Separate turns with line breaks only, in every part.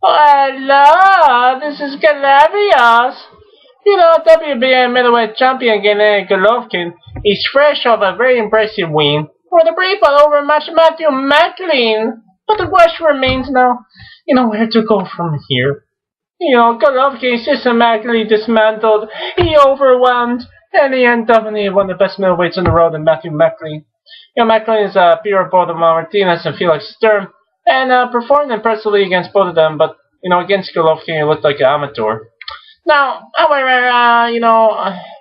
Hello, this is Galavios. WBA middleweight champion Gennady Golovkin is fresh off a very impressive win for the brave but overmatched Matthew McLean. But the question remains now, where to go from here. Golovkin systematically dismantled, he overwhelmed, and he ended up in one of the best middleweights in the world in Matthew McLean. McLean is a peer of both of Martinez and Felix Sturm, and performed impressively against both of them, but, against Golovkin, he looked like an amateur. Now, however,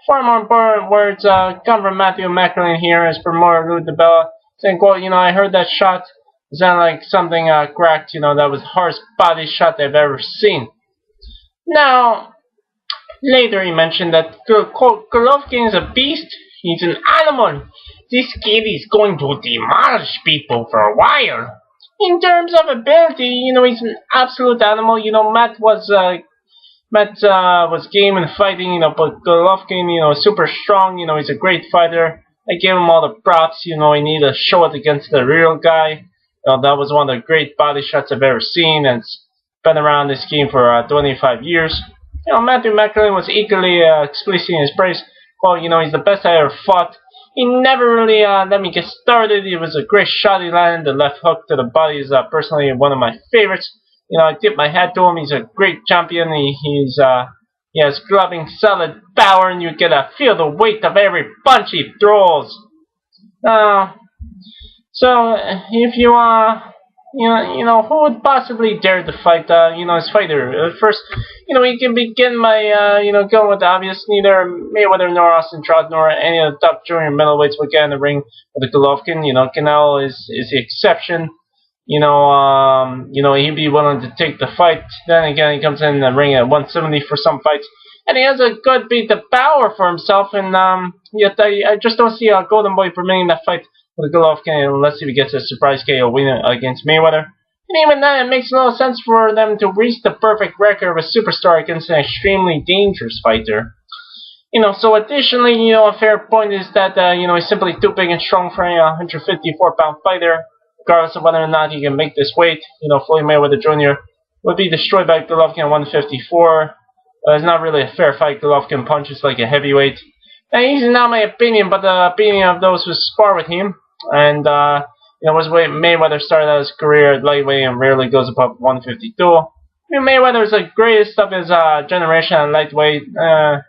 far more important words come from Matthew McLean here as per more Lou DeBella, saying, quote, I heard that shot sounded like something cracked, that was the hardest body shot I've ever seen. Now, later he mentioned that, quote, Golovkin is a beast, he's an animal. This kid is going to demolish people for a while. In terms of ability, he's an absolute animal. Matt was game in fighting, but Golovkin, super strong, he's a great fighter. I gave him all the props, he needed to show it against the real guy. That was one of the great body shots I've ever seen, and it's been around this game for 25 years. Matthew McLean was equally explicit in his praise. Well, he's the best I ever fought. He never really let me get started. It was a great shot he landed. The left hook to the body is personally one of my favorites. I tip my hat to him. He's a great champion. He has gloving solid power, and you get to feel the weight of every punch he throws. So if you who would possibly dare to fight his fighter? First, he can begin by going with the obvious. Neither Mayweather nor Austin Trout nor any of the top junior middleweights will get in the ring with the Golovkin. Canelo is the exception. He'd be willing to take the fight. Then again, he comes in the ring at 170 for some fights, and he has a good beat of power for himself. And yet I just don't see Golden Boy permitting that fight with Golovkin unless he gets a surprise KO win against Mayweather. And even then, it makes no sense for them to reach the perfect record of a superstar against an extremely dangerous fighter. So additionally, a fair point is that, he's simply too big and strong for a 154-pound fighter. Regardless of whether or not he can make this weight, Floyd Mayweather Jr. would be destroyed by Golovkin at 154. It's not really a fair fight. Golovkin punches like a heavyweight. And this is not my opinion, but the opinion of those who spar with him. And, was Mayweather started out his career at lightweight and rarely goes above 152. Mayweather is the greatest of his generation at lightweight, but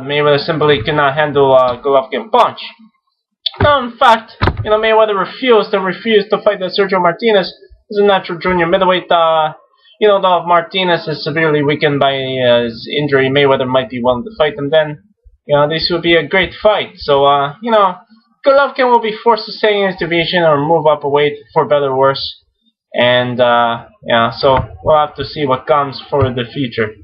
Mayweather simply cannot handle Golovkin punch. In fact, Mayweather refused to fight Sergio Martinez as a natural junior middleweight. Though Martinez is severely weakened by his injury, Mayweather might be willing to fight him then. This would be a great fight. So, Golovkin will be forced to stay in his division or move up a weight for better or worse. And, so we'll have to see what comes for the future.